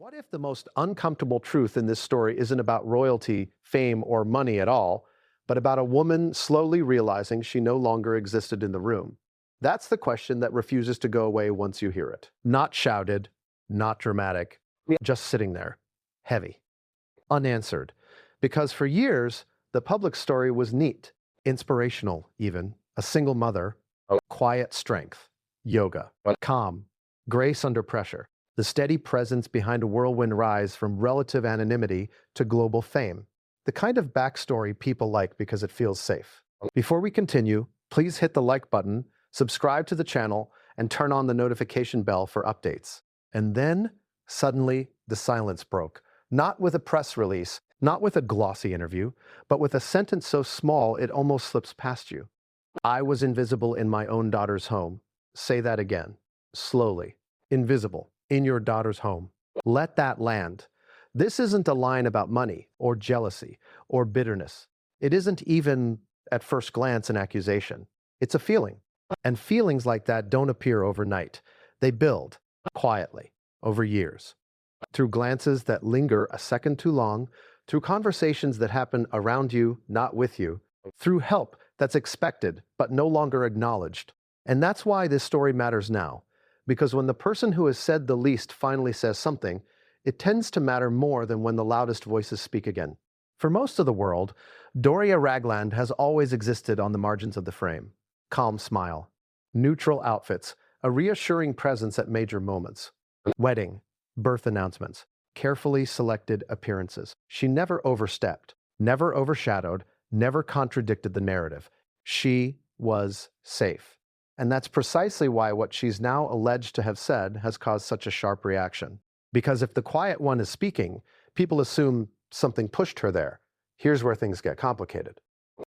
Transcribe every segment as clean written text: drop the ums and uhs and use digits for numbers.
What if the most uncomfortable truth in this story isn't about royalty, fame, or money at all, but about a woman slowly realizing she no longer existed in the room? That's the question that refuses to go away once you hear it. Not shouted, not dramatic, just sitting there, heavy, unanswered. Because for years, the public story was neat, inspirational even, a single mother, quiet strength, yoga, calm, grace under pressure. The steady presence behind a whirlwind rise from relative anonymity to global fame. The kind of backstory people like because it feels safe. Before we continue, please hit the like button, subscribe to the channel, and turn on the notification bell for updates. And then, suddenly, the silence broke. Not with a press release, not with a glossy interview, but with a sentence so small it almost slips past you. I was invisible in my own daughter's home. Say that again, slowly. Invisible. In your daughter's home. Let that land. This isn't a line about money or jealousy or bitterness. It isn't even, at first glance, an accusation. It's a feeling. And feelings like that don't appear overnight. They build, quietly, over years. Through glances that linger a second too long, through conversations that happen around you, not with you, through help that's expected but no longer acknowledged. And that's why this story matters now. Because when the person who has said the least finally says something, it tends to matter more than when the loudest voices speak again. For most of the world, Doria Ragland has always existed on the margins of the frame. Calm smile, neutral outfits, a reassuring presence at major moments. Wedding, birth announcements, carefully selected appearances. She never overstepped, never overshadowed, never contradicted the narrative. She was safe. And that's precisely why what she's now alleged to have said has caused such a sharp reaction. Because if the quiet one is speaking, people assume something pushed her there. Here's where things get complicated.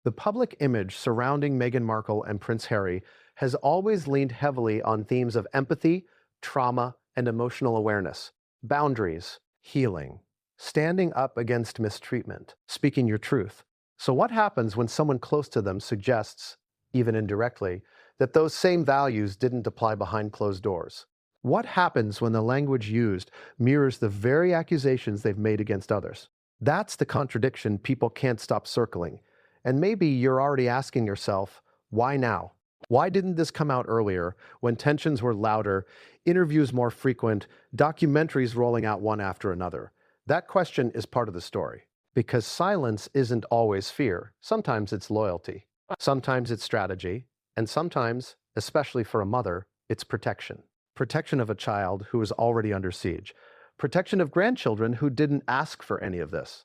The public image surrounding Meghan Markle and Prince Harry has always leaned heavily on themes of empathy, trauma, and emotional awareness, boundaries, healing, standing up against mistreatment, speaking your truth. So what happens when someone close to them suggests, even indirectly, that those same values didn't apply behind closed doors? What happens when the language used mirrors the very accusations they've made against others? That's the contradiction people can't stop circling. And maybe you're already asking yourself, why now? Why didn't this come out earlier, when tensions were louder, interviews more frequent, documentaries rolling out one after another? That question is part of the story. Because silence isn't always fear. Sometimes it's loyalty. Sometimes it's strategy. And sometimes, especially for a mother, it's protection. Protection of a child who is already under siege. Protection of grandchildren who didn't ask for any of this.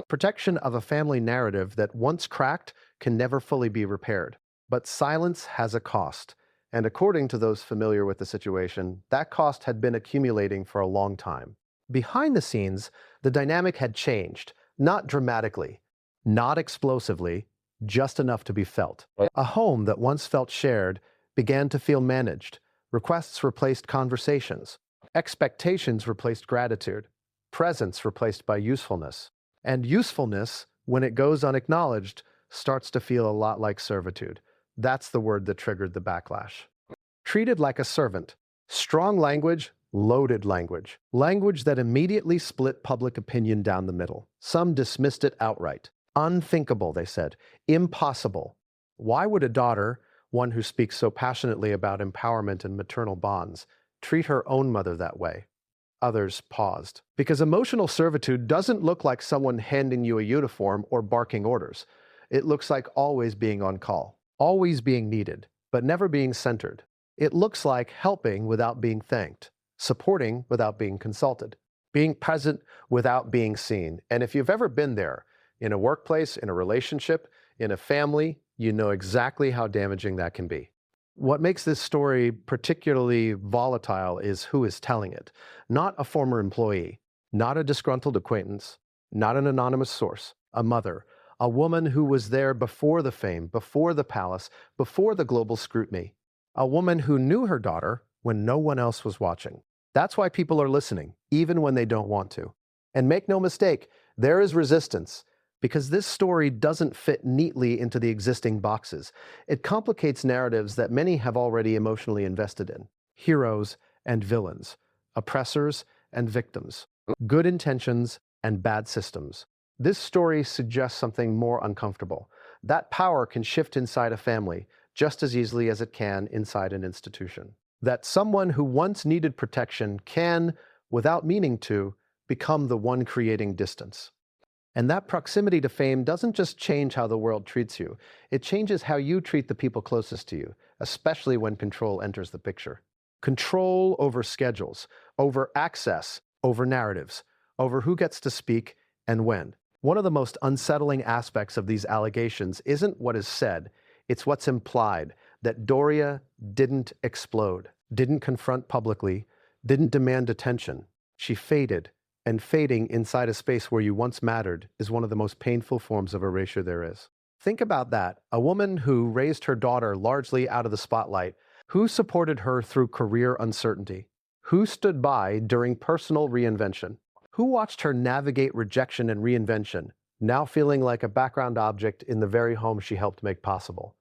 Protection of a family narrative that once cracked can never fully be repaired. But silence has a cost. And according to those familiar with the situation, that cost had been accumulating for a long time. Behind the scenes, the dynamic had changed. Not dramatically, not explosively, just enough to be felt. A home that once felt shared began to feel managed. Requests replaced conversations. Expectations replaced gratitude. Presence replaced by usefulness. And usefulness, when it goes unacknowledged, starts to feel a lot like servitude. That's the word that triggered the backlash. Treated like a servant. Strong language, loaded language. Language that immediately split public opinion down the middle. Some dismissed it outright. Unthinkable, they said. Impossible. Why would a daughter, one who speaks so passionately about empowerment and maternal bonds, treat her own mother that way? Others paused. Because emotional servitude doesn't look like someone handing you a uniform or barking orders. It looks like always being on call, always being needed, but never being centered. It looks like helping without being thanked, supporting without being consulted, being present without being seen. And if you've ever been there, in a workplace, in a relationship, in a family, you know exactly how damaging that can be. What makes this story particularly volatile is who is telling it. Not a former employee, not a disgruntled acquaintance, not an anonymous source, a mother, a woman who was there before the fame, before the palace, before the global scrutiny, a woman who knew her daughter when no one else was watching. That's why people are listening, even when they don't want to. And make no mistake, there is resistance. Because this story doesn't fit neatly into the existing boxes. It complicates narratives that many have already emotionally invested in. Heroes and villains, oppressors and victims, good intentions and bad systems. This story suggests something more uncomfortable. That power can shift inside a family just as easily as it can inside an institution. That someone who once needed protection can, without meaning to, become the one creating distance. And that proximity to fame doesn't just change how the world treats you, it changes how you treat the people closest to you, especially when control enters the picture. Control over schedules, over access, over narratives, over who gets to speak and when. One of the most unsettling aspects of these allegations isn't what is said, it's what's implied, that Doria didn't explode, didn't confront publicly, didn't demand attention. She faded, and fading inside a space where you once mattered is one of the most painful forms of erasure there is. Think about that. A woman who raised her daughter largely out of the spotlight, who supported her through career uncertainty, who stood by during personal reinvention, who watched her navigate rejection and reinvention, now feeling like a background object in the very home she helped make possible.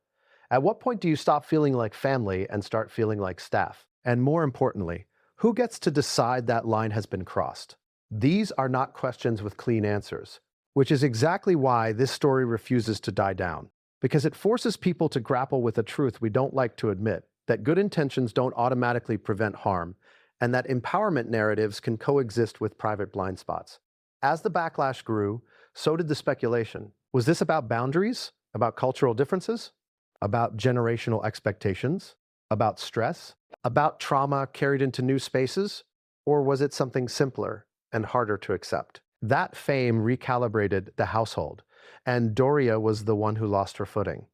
At what point do you stop feeling like family and start feeling like staff? And more importantly, who gets to decide that line has been crossed? These are not questions with clean answers, which is exactly why this story refuses to die down, because it forces people to grapple with a truth we don't like to admit, that good intentions don't automatically prevent harm, and that empowerment narratives can coexist with private blind spots. As the backlash grew, so did the speculation. Was this about boundaries? About cultural differences? About generational expectations? About stress? About trauma carried into new spaces? Or was it something simpler and harder to accept? That fame recalibrated the household, and Doria was the one who lost her footing.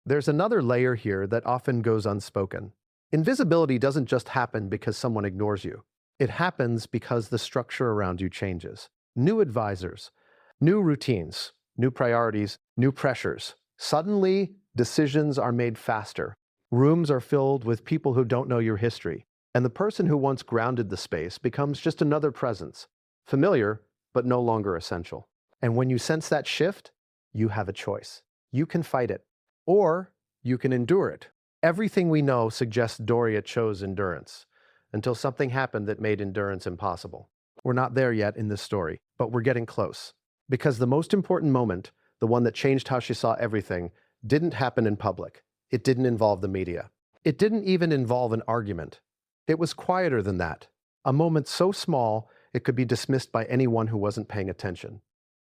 There's another layer here that often goes unspoken. Invisibility doesn't just happen because someone ignores you. It happens because the structure around you changes. New advisors, new routines, new priorities, new pressures. Suddenly, decisions are made faster. Rooms are filled with people who don't know your history, and the person who once grounded the space becomes just another presence, familiar, but no longer essential. And when you sense that shift, you have a choice. You can fight it, or you can endure it. Everything we know suggests Doria chose endurance, until something happened that made endurance impossible. We're not there yet in this story, but we're getting close. Because the most important moment, the one that changed how she saw everything, didn't happen in public. It didn't involve the media. It didn't even involve an argument. It was quieter than that. A moment so small, it could be dismissed by anyone who wasn't paying attention.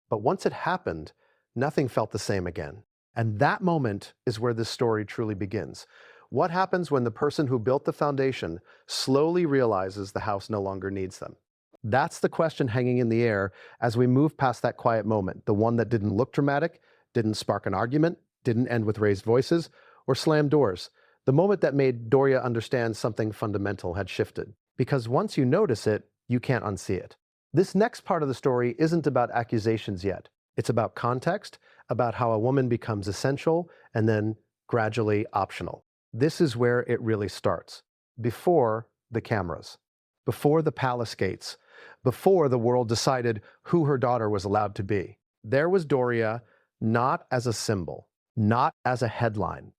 But once it happened, nothing felt the same again. And that moment is where this story truly begins. What happens when the person who built the foundation slowly realizes the house no longer needs them? That's the question hanging in the air as we move past that quiet moment, the one that didn't look dramatic, didn't spark an argument, didn't end with raised voices, or slam doors. The moment that made Doria understand something fundamental had shifted. Because once you notice it, you can't unsee it. This next part of the story isn't about accusations yet. It's about context, about how a woman becomes essential and then gradually optional. This is where it really starts. Before the cameras, before the palace gates, before the world decided who her daughter was allowed to be. There was Doria, not as a symbol, not as a headline,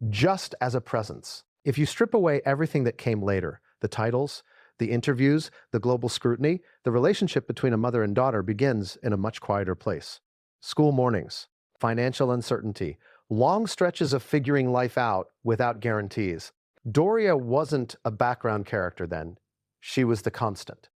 just as a presence. If you strip away everything that came later, the titles, the interviews, the global scrutiny, the relationship between a mother and daughter begins in a much quieter place. School mornings, financial uncertainty, long stretches of figuring life out without guarantees. Doria wasn't a background character then. She was the constant.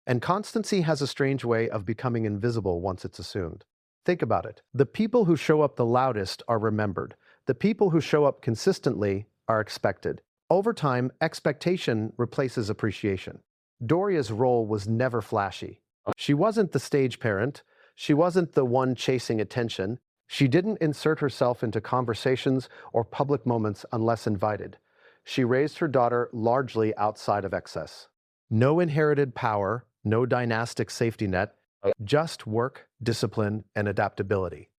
And constancy has a strange way of becoming invisible once it's assumed. Think about it. The people who show up the loudest are remembered. The people who show up consistently are expected. Over time, expectation replaces appreciation. Doria's role was never flashy. She wasn't the stage parent. She wasn't the one chasing attention. She didn't insert herself into conversations or public moments unless invited. She raised her daughter largely outside of excess. No inherited power, no dynastic safety net, just work, discipline, and adaptability.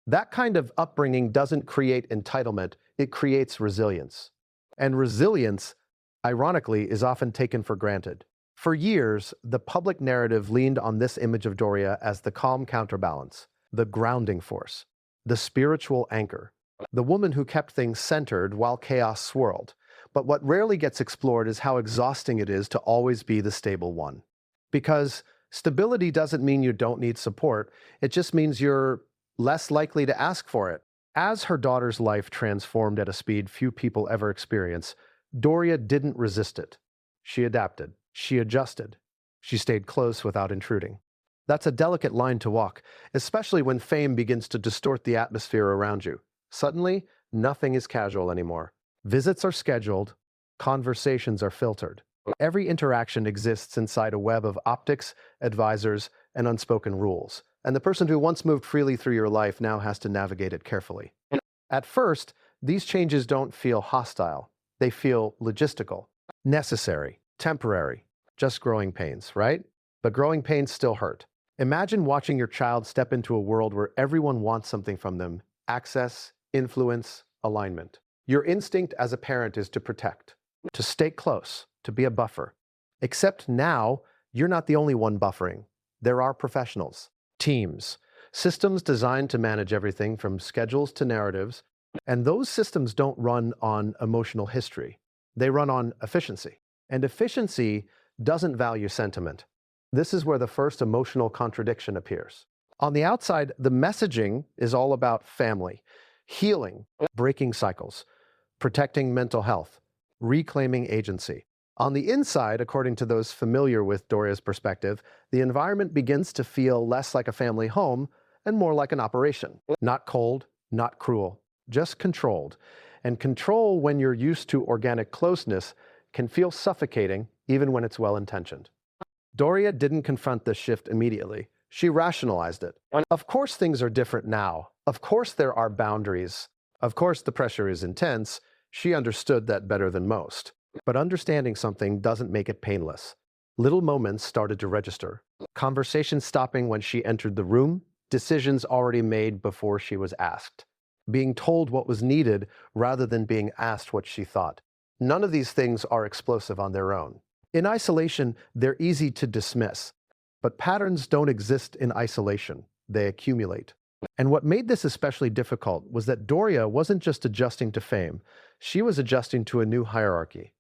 That kind of upbringing doesn't create entitlement, it creates resilience. And resilience, ironically, is often taken for granted. For years, the public narrative leaned on this image of Doria as the calm counterbalance, the grounding force, the spiritual anchor, the woman who kept things centered while chaos swirled. But what rarely gets explored is how exhausting it is to always be the stable one. Because stability doesn't mean you don't need support, it just means you're less likely to ask for it. As her daughter's life transformed at a speed few people ever experience, Doria didn't resist it. She adapted. She adjusted. She stayed close without intruding. That's a delicate line to walk, especially when fame begins to distort the atmosphere around you. Suddenly, nothing is casual anymore. Visits are scheduled, conversations are filtered. Every interaction exists inside a web of optics, advisors, and unspoken rules. And the person who once moved freely through your life now has to navigate it carefully. At first, these changes don't feel hostile. They feel logistical, necessary, temporary, just growing pains, right? But growing pains still hurt. Imagine watching your child step into a world where everyone wants something from them: access, influence, alignment. Your instinct as a parent is to protect, to stay close, to be a buffer. Except now, you're not the only one buffering. There are professionals, teams, systems designed to manage everything from schedules to narratives, and those systems don't run on emotional history. They run on efficiency. And efficiency doesn't value sentiment. This is where the first emotional contradiction appears. On the outside, the messaging is all about family, healing, breaking cycles, protecting mental health, reclaiming agency. On the inside, according to those familiar with Doria's perspective, the environment begins to feel less like a family home and more like an operation. Not cold, not cruel, just controlled. And control, when you're used to organic closeness, can feel suffocating even when it's well-intentioned. Doria didn't confront this shift immediately. She rationalized it. Of course things are different now. Of course there are boundaries. Of course the pressure is intense. She understood that better than most. But understanding something doesn't make it painless. Little moments started to register. Conversations stopping when she entered the room, decisions already made before she was asked. Being told what was needed rather than being asked what she thought. None of these things are explosive on their own. In isolation, they're easy to dismiss. But patterns don't exist in isolation. They accumulate. And what made this especially difficult was that Doria wasn't just adjusting to fame. She was adjusting to a new hierarchy.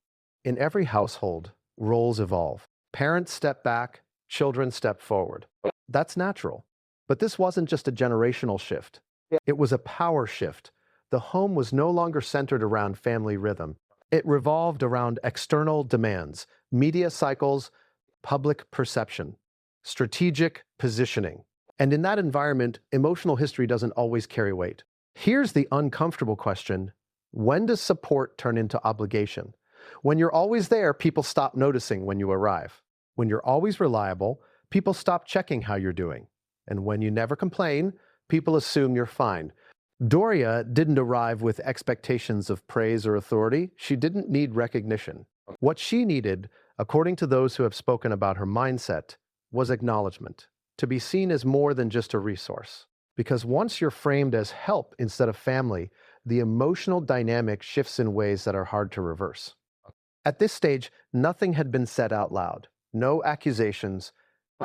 In every household, roles evolve. Parents step back, children step forward. That's natural. But this wasn't just a generational shift. It was a power shift. The home was no longer centered around family rhythm. It revolved around external demands, media cycles, public perception, strategic positioning. And in that environment, emotional history doesn't always carry weight. Here's the uncomfortable question: when does support turn into obligation? When you're always there, people stop noticing when you arrive. When you're always reliable, people stop checking how you're doing. And when you never complain, people assume you're fine. Doria didn't arrive with expectations of praise or authority. She didn't need recognition. What she needed, according to those who have spoken about her mindset, was acknowledgement, to be seen as more than just a resource. Because once you're framed as help instead of family, the emotional dynamic shifts in ways that are hard to reverse. At this stage, nothing had been said out loud. No accusations,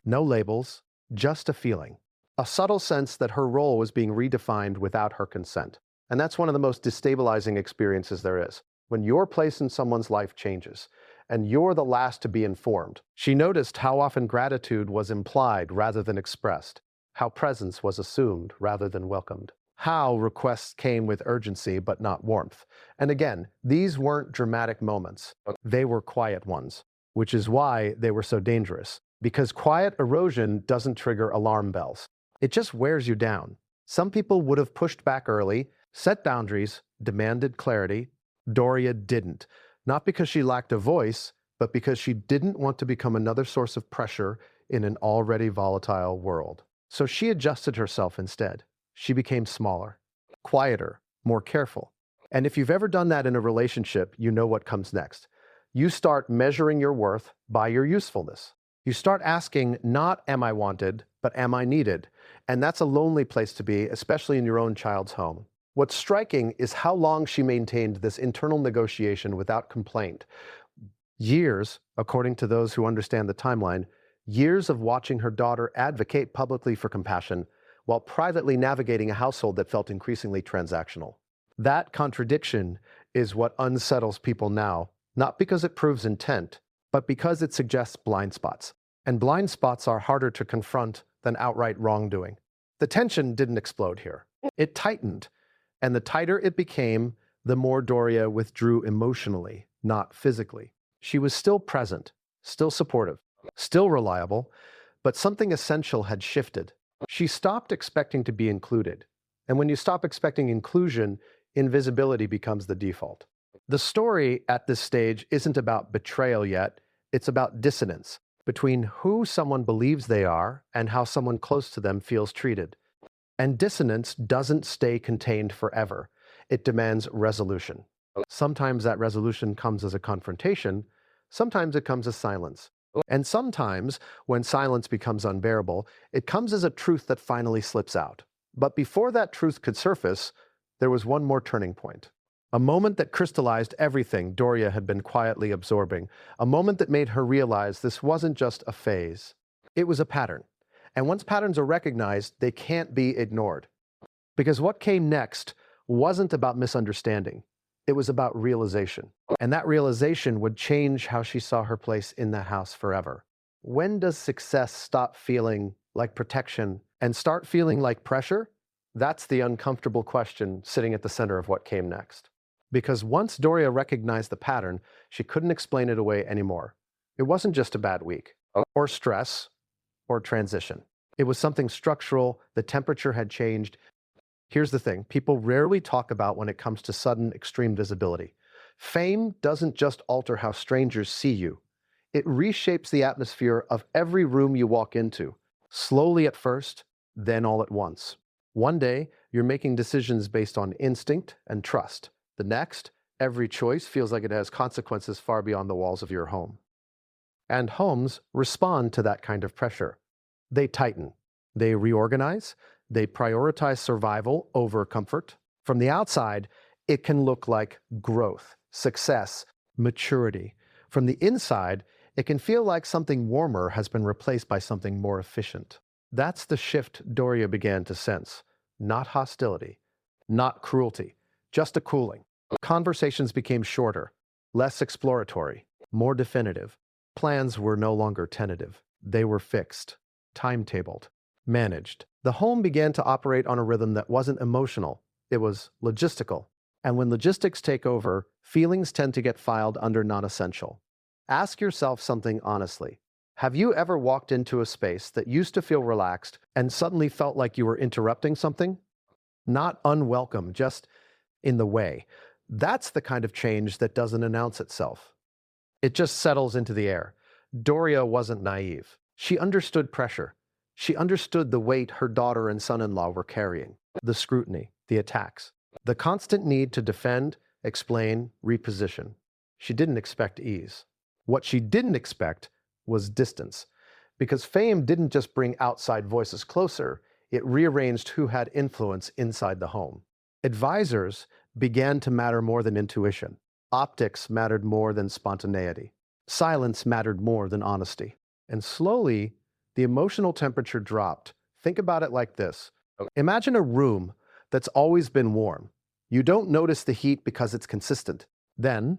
no labels, just a feeling. A subtle sense that her role was being redefined without her consent. And that's one of the most destabilizing experiences there is, when your place in someone's life changes, and you're the last to be informed. She noticed how often gratitude was implied rather than expressed, how presence was assumed rather than welcomed, how requests came with urgency but not warmth. And again, these weren't dramatic moments. They were quiet ones, which is why they were so dangerous. Because quiet erosion doesn't trigger alarm bells. It just wears you down. Some people would have pushed back early, set boundaries, demanded clarity. Doria didn't. Not because she lacked a voice, but because she didn't want to become another source of pressure in an already volatile world. So she adjusted herself instead. She became smaller, quieter, more careful. And if you've ever done that in a relationship, you know what comes next. You start measuring your worth by your usefulness. You start asking, not am I wanted, but am I needed? And that's a lonely place to be, especially in your own child's home. What's striking is how long she maintained this internal negotiation without complaint. Years, according to those who understand the timeline, years of watching her daughter advocate publicly for compassion while privately navigating a household that felt increasingly transactional. That contradiction is what unsettles people now, not because it proves intent, but because it suggests blind spots. And blind spots are harder to confront than outright wrongdoing. The tension didn't explode here. It tightened, and the tighter it became, the more Doria withdrew emotionally, not physically. She was still present, still supportive, still reliable, but something essential had shifted. She stopped expecting to be included. And when you stop expecting inclusion, invisibility becomes the default. The story at this stage isn't about betrayal yet, it's about dissonance between who someone believes they are and how someone close to them feels treated. And dissonance doesn't stay contained forever. It demands resolution. Sometimes that resolution comes as a confrontation, sometimes it comes as silence. And sometimes, when silence becomes unbearable, it comes as a truth that finally slips out. But before that truth could surface, there was one more turning point. A moment that crystallized everything Doria had been quietly absorbing. A moment that made her realize this wasn't just a phase. It was a pattern. And once patterns are recognized, they can't be ignored. Because what came next wasn't about misunderstanding. It was about realization. And that realization would change how she saw her place in the house forever. When does success stop feeling like protection and start feeling like pressure? That's the uncomfortable question sitting at the center of what came next. Because once Doria recognized the pattern, she couldn't explain it away anymore. It wasn't just a bad week, or stress, or transition. It was something structural, the temperature had changed. Here's the thing, people rarely talk about when it comes to sudden extreme visibility. Fame doesn't just alter how strangers see you. It reshapes the atmosphere of every room you walk into, slowly at first, then all at once. One day, you're making decisions based on instinct and trust. The next, every choice feels like it has consequences far beyond the walls of your home. And homes respond to that kind of pressure. They tighten, they reorganize, they prioritize survival over comfort. From the outside, it can look like growth, success, maturity. From the inside, it can feel like something warmer has been replaced by something more efficient. That's the shift Doria began to sense. Not hostility, not cruelty, just a cooling. Conversations became shorter, less exploratory, more definitive. Plans were no longer tentative. They were fixed, timetabled, managed. The home began to operate on a rhythm that wasn't emotional. It was logistical. And when logistics take over, feelings tend to get filed under non-essential. Ask yourself something honestly. Have you ever walked into a space that used to feel relaxed and suddenly felt like you were interrupting something? Not unwelcome, just in the way. That's the kind of change that doesn't announce itself. It just settles into the air. Doria wasn't naive. She understood pressure. She understood the weight her daughter and son-in-law were carrying, the scrutiny, the attacks, the constant need to defend, explain, reposition. She didn't expect ease. What she didn't expect was distance, because fame didn't just bring outside voices closer, it rearranged who had influence inside the home. Advisors began to matter more than intuition. Optics mattered more than spontaneity. Silence mattered more than honesty. And slowly, the emotional temperature dropped. Think about it like this. Imagine a room that's always been warm. You don't notice the heat because it's consistent. Then,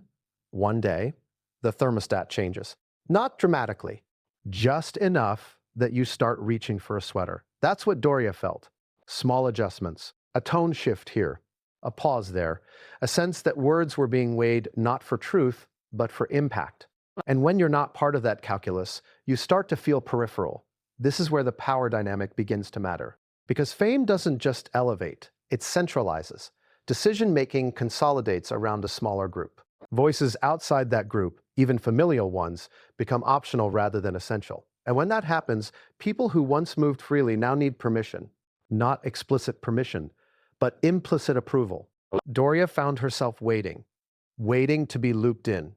one day, the thermostat changes. Not dramatically, just enough that you start reaching for a sweater. That's what Doria felt. Small adjustments, a tone shift here, a pause there, a sense that words were being weighed not for truth, but for impact. And when you're not part of that calculus, you start to feel peripheral. This is where the power dynamic begins to matter. Because fame doesn't just elevate, it centralizes. Decision-making consolidates around a smaller group. Voices outside that group, even familial ones, become optional rather than essential. And when that happens, people who once moved freely now need permission. Not explicit permission, but implicit approval. Doria found herself waiting to be looped in,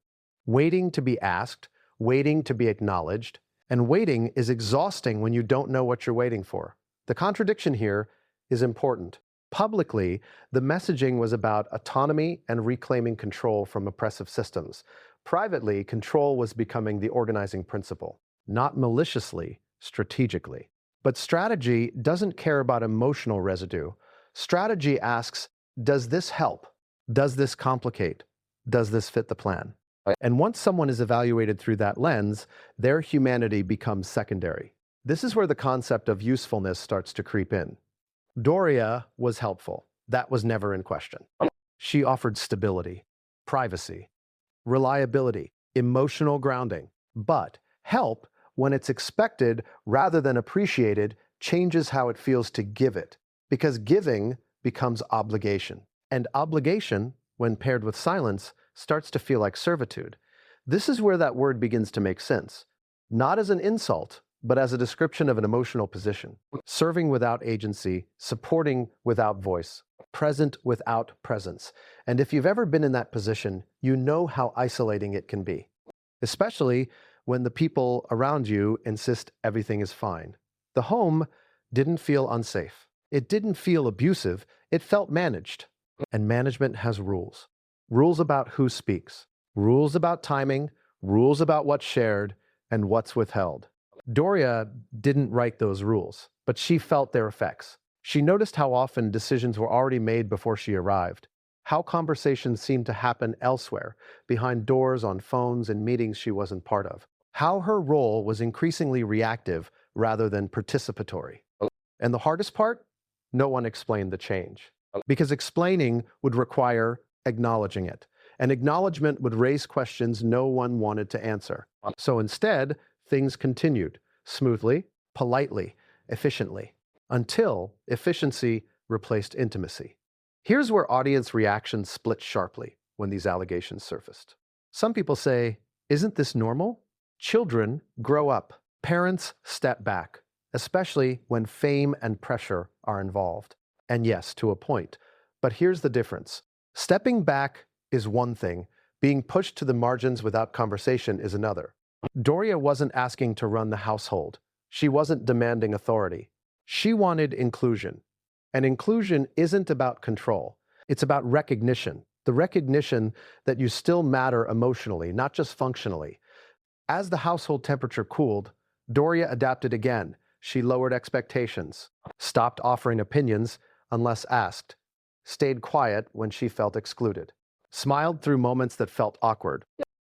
waiting to be asked, waiting to be acknowledged. And waiting is exhausting when you don't know what you're waiting for. The contradiction here is important. Publicly, the messaging was about autonomy and reclaiming control from oppressive systems. Privately, control was becoming the organizing principle, not maliciously, strategically. But strategy doesn't care about emotional residue. Strategy asks, does this help? Does this complicate? Does this fit the plan? And once someone is evaluated through that lens, their humanity becomes secondary. This is where the concept of usefulness starts to creep in. Doria was helpful. That was never in question. She offered stability, privacy, reliability, emotional grounding. But help, when it's expected rather than appreciated, changes how it feels to give it, because giving becomes obligation. And obligation, when paired with silence, starts to feel like servitude. This is where that word begins to make sense, not as an insult, but as a description of an emotional position. Serving without agency, supporting without voice, present without presence. And if you've ever been in that position, you know how isolating it can be, especially when the people around you insist everything is fine. The home didn't feel unsafe. It didn't feel abusive. It felt managed. And management has rules. Rules about who speaks, rules about timing, rules about what's shared, and what's withheld. Doria didn't write those rules, but she felt their effects. She noticed how often decisions were already made before she arrived, how conversations seemed to happen elsewhere, behind doors, on phones, and meetings she wasn't part of, how her role was increasingly reactive rather than participatory. And the hardest part? No one explained the change. Because explaining would require acknowledging it, and acknowledgement would raise questions no one wanted to answer. So instead, things continued smoothly, politely, efficiently, until efficiency replaced intimacy. Here's where audience reactions split sharply when these allegations surfaced. Some people say, "Isn't this normal?" Children grow up. Parents step back, especially when fame and pressure are involved. And yes, to a point. But here's the difference. Stepping back is one thing. Being pushed to the margins without conversation is another. Doria wasn't asking to run the household. She wasn't demanding authority. She wanted inclusion. And inclusion isn't about control. It's about recognition. The recognition that you still matter emotionally, not just functionally. As the household temperature cooled, Doria adapted again. She lowered expectations, stopped offering opinions unless asked, stayed quiet when she felt excluded, smiled through moments that felt awkward.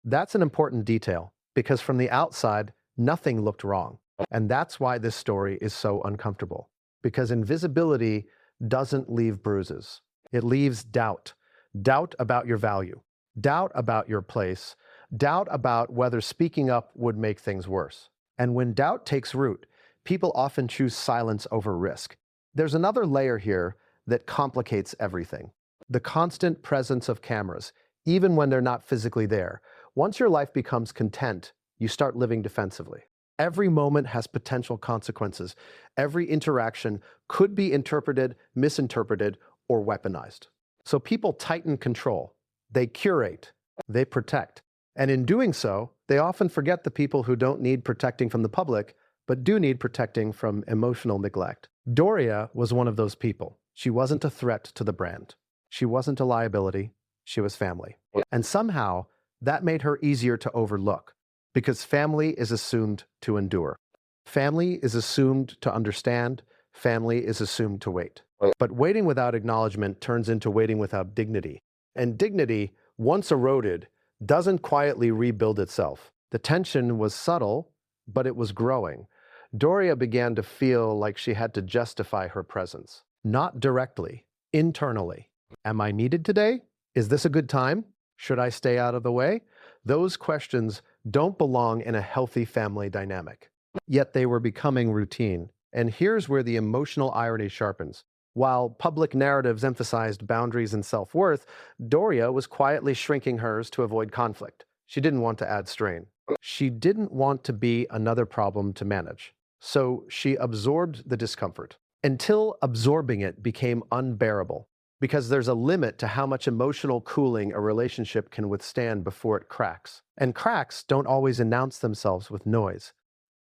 That's an important detail, because from the outside, nothing looked wrong. And that's why this story is so uncomfortable. Because invisibility doesn't leave bruises. It leaves doubt. Doubt about your value. Doubt about your place. Doubt about whether speaking up would make things worse. And when doubt takes root, people often choose silence over risk. There's another layer here that complicates everything. The constant presence of cameras, even when they're not physically there. Once your life becomes content, you start living defensively. Every moment has potential consequences. Every interaction could be interpreted, misinterpreted, or weaponized. So people tighten control. They curate. They protect. And in doing so, they often forget the people who don't need protecting from the public, but do need protecting from emotional neglect. Doria was one of those people. She wasn't a threat to the brand. She wasn't a liability. She was family. And somehow, that made her easier to overlook, because family is assumed to endure. Family is assumed to understand. Family is assumed to wait. But waiting without acknowledgement turns into waiting without dignity. And dignity, once eroded, doesn't quietly rebuild itself. The tension was subtle, but it was growing. Doria began to feel like she had to justify her presence. Not directly, internally. Am I needed today? Is this a good time? Should I stay out of the way? Those questions don't belong in a healthy family dynamic. Yet they were becoming routine. And here's where the emotional irony sharpens. While public narratives emphasized boundaries and self-worth, Doria was quietly shrinking hers to avoid conflict. She didn't want to add strain. She didn't want to be another problem to manage. So she absorbed the discomfort until absorbing it became unbearable. Because there's a limit to how much emotional cooling a relationship can withstand before it cracks. And cracks don't always announce themselves with noise.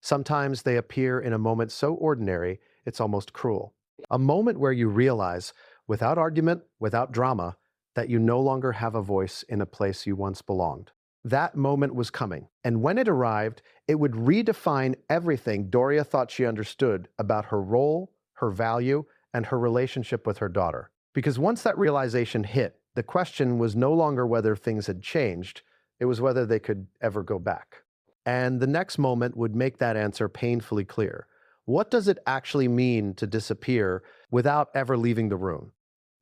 Sometimes they appear in a moment so ordinary, it's almost cruel. A moment where you realize, without argument, without drama, that you no longer have a voice in a place you once belonged. That moment was coming, and when it arrived, it would redefine everything Doria thought she understood about her role, her value, and her relationship with her daughter. Because once that realization hit, the question was no longer whether things had changed, It was whether they could ever go back. And the next moment would make that answer painfully clear. What does it actually mean to disappear without ever leaving the room?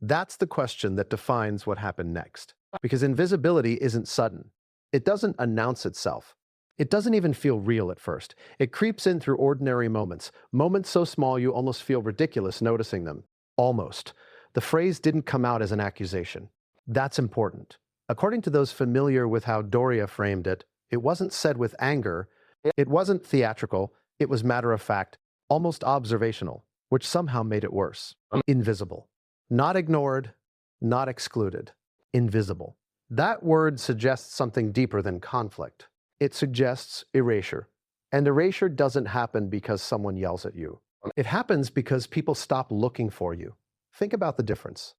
That's the question that defines what happened next. Because invisibility isn't sudden. It doesn't announce itself. It doesn't even feel real at first. It creeps in through ordinary moments, moments so small you almost feel ridiculous noticing them. Almost. The phrase didn't come out as an accusation. That's important. According to those familiar with how Doria framed it, it wasn't said with anger, it wasn't theatrical, it was matter of fact, almost observational, which somehow made it worse. Invisible. Not ignored, not excluded. Invisible. That word suggests something deeper than conflict. It suggests erasure. And erasure doesn't happen because someone yells at you. It happens because people stop looking for you. Think about the difference.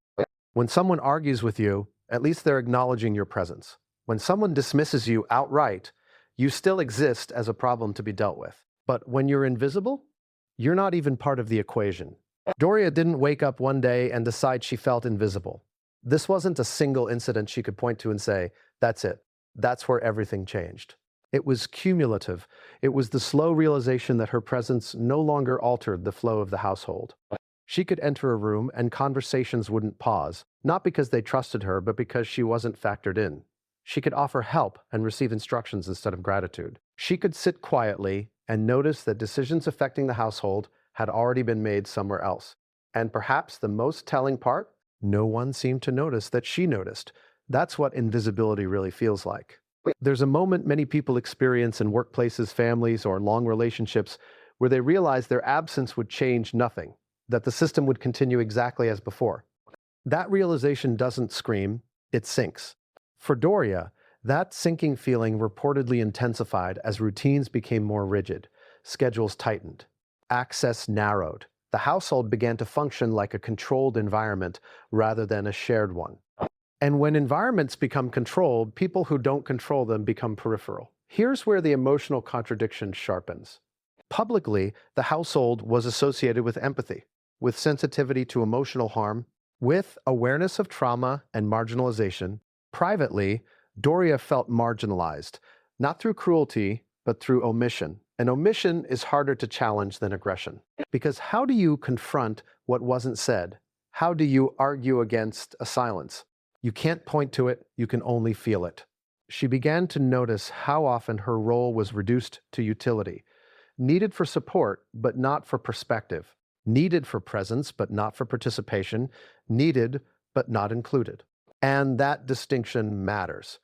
When someone argues with you, at least they're acknowledging your presence. When someone dismisses you outright, you still exist as a problem to be dealt with. But when you're invisible, you're not even part of the equation. Doria didn't wake up one day and decide she felt invisible. This wasn't a single incident she could point to and say, that's it. That's where everything changed. It was cumulative. It was the slow realization that her presence no longer altered the flow of the household. She could enter a room and conversations wouldn't pause, not because they trusted her, but because she wasn't factored in. She could offer help and receive instructions instead of gratitude. She could sit quietly and notice that decisions affecting the household had already been made somewhere else. And perhaps the most telling part, no one seemed to notice that she noticed. That's what invisibility really feels like. There's a moment many people experience in workplaces, families, or long relationships where they realize their absence would change nothing, that the system would continue exactly as before. That realization doesn't scream, it sinks. For Doria, that sinking feeling reportedly intensified as routines became more rigid, schedules tightened, access narrowed. The household began to function like a controlled environment rather than a shared one. And when environments become controlled, people who don't control them become peripheral. Here's where the emotional contradiction sharpens. Publicly, the household was associated with empathy, with sensitivity to emotional harm, with awareness of trauma and marginalization. Privately, Doria felt marginalized, not through cruelty, but through omission. And omission is harder to challenge than aggression. Because how do you confront what wasn't said? How do you argue against a silence? You can't point to it, you can only feel it. She began to notice how often her role was reduced to utility, needed for support, but not for perspective, needed for presence, but not for participation, needed, but not included. And that distinction matters.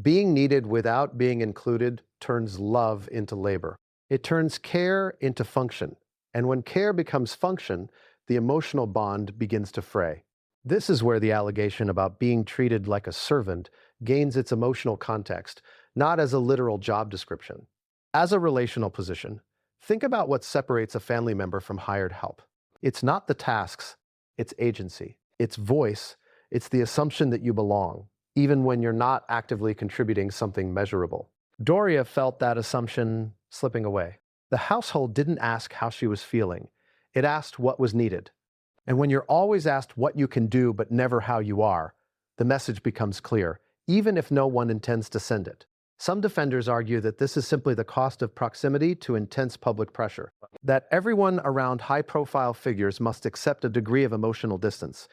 Being needed without being included turns love into labor. It turns care into function. And when care becomes function, the emotional bond begins to fray. This is where the allegation about being treated like a servant gains its emotional context, not as a literal job description. As a relational position, think about what separates a family member from hired help. It's not the tasks, it's agency. It's voice, it's the assumption that you belong, even when you're not actively contributing something measurable. Doria felt that assumption slipping away. The household didn't ask how she was feeling. It asked what was needed. And when you're always asked what you can do but never how you are, the message becomes clear, even if no one intends to send it. Some defenders argue that this is simply the cost of proximity to intense public pressure, that everyone around high-profile figures must accept a degree of emotional distance.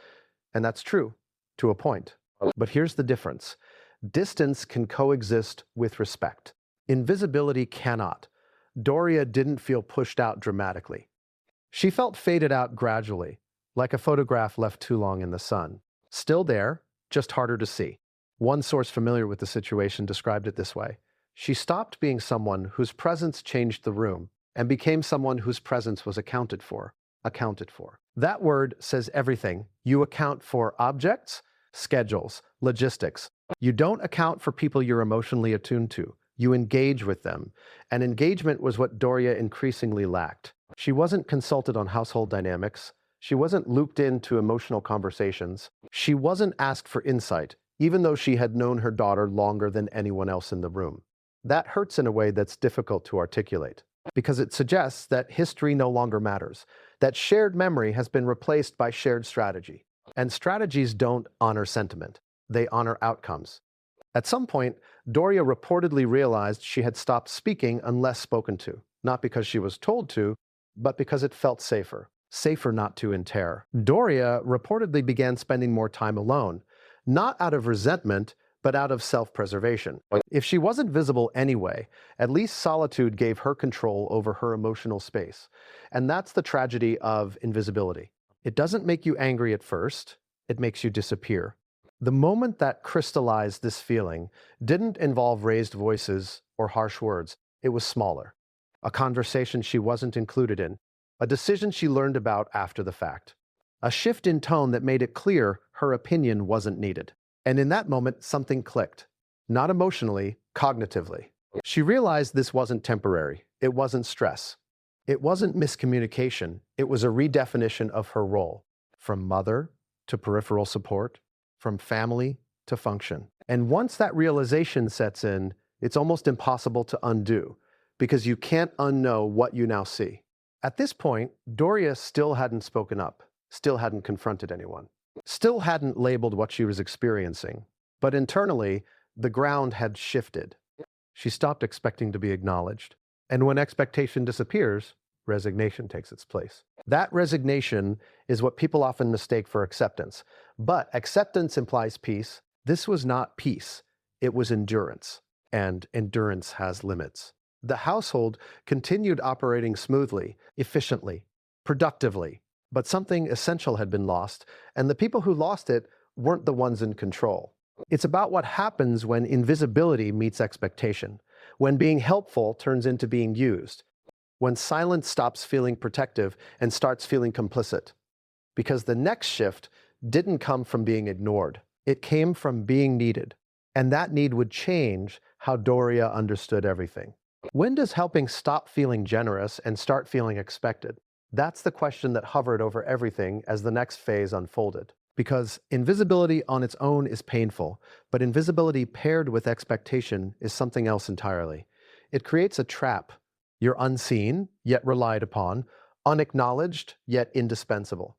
And that's true, to a point. But here's the difference. Distance can coexist with respect. Invisibility cannot. Doria didn't feel pushed out dramatically. She felt faded out gradually, like a photograph left too long in the sun. Still there, just harder to see. One source familiar with the situation described it this way. She stopped being someone whose presence changed the room and became someone whose presence was accounted for. Accounted for. That word says everything. You account for objects, schedules, logistics. You don't account for people you're emotionally attuned to. You engage with them. And engagement was what Doria increasingly lacked. She wasn't consulted on household dynamics. She wasn't looped into emotional conversations. She wasn't asked for insight, even though she had known her daughter longer than anyone else in the room. That hurts in a way that's difficult to articulate, because it suggests that history no longer matters, that shared memory has been replaced by shared strategy. And strategies don't honor sentiment, they honor outcomes. At some point, Doria reportedly realized she had stopped speaking unless spoken to, not because she was told to, but because it felt safer. Safer not to in terror. Doria reportedly began spending more time alone, not out of resentment, but out of self-preservation. If she wasn't visible anyway, at least solitude gave her control over her emotional space. And that's the tragedy of invisibility. It doesn't make you angry at first, it makes you disappear. The moment that crystallized this feeling didn't involve raised voices or harsh words. It was smaller. A conversation she wasn't included in. A decision she learned about after the fact. A shift in tone that made it clear her opinion wasn't needed. And in that moment, something clicked. Not emotionally, cognitively. She realized this wasn't temporary. It wasn't stress. It wasn't miscommunication. It was a redefinition of her role. From mother to peripheral support, from family to function. And once that realization sets in, it's almost impossible to undo, because you can't unknow what you now see. At this point, Doria still hadn't spoken up, still hadn't confronted anyone, still hadn't labeled what she was experiencing. But internally, the ground had shifted. She stopped expecting to be acknowledged. And when expectation disappears, resignation takes its place. That resignation is what people often mistake for acceptance. But acceptance implies peace. This was not peace. It was endurance. And endurance has limits. The household continued operating smoothly, efficiently, productively. But something essential had been lost, and the people who lost it weren't the ones in control. It's about what happens when invisibility meets expectation, when being helpful turns into being used, when silence stops feeling protective and starts feeling complicit. Because the next shift didn't come from being ignored. It came from being needed. And that need would change how Doria understood everything. When does helping stop feeling generous and start feeling expected? That's the question that hovered over everything as the next phase unfolded. Because invisibility on its own is painful, but invisibility paired with expectation is something else entirely. It creates a trap. You're unseen, yet relied upon, unacknowledged, yet indispensable.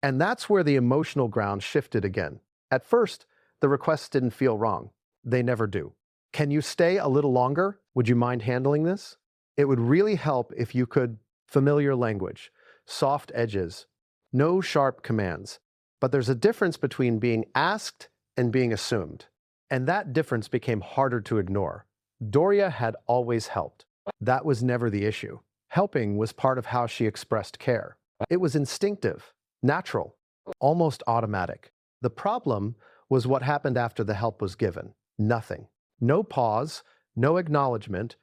And that's where the emotional ground shifted again. At first, the requests didn't feel wrong. They never do. Can you stay a little longer? Would you mind handling this? It would really help if you could. Familiar language, soft edges, no sharp commands. But there's a difference between being asked and being assumed. And that difference became harder to ignore. Doria had always helped. That was never the issue. Helping was part of how she expressed care. It was instinctive, natural, almost automatic. The problem was what happened after the help was given. Nothing. No pause, no acknowledgement,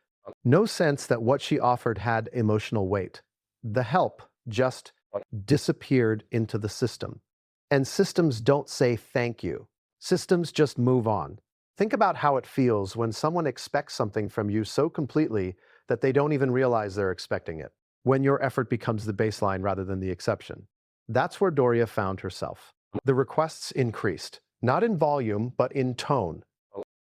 no sense that what she offered had emotional weight. The help just disappeared into the system. And systems don't say thank you. Systems just move on. Think about how it feels when someone expects something from you so completely that they don't even realize they're expecting it. When your effort becomes the baseline rather than the exception. That's where Doria found herself. The requests increased, not in volume, but in tone.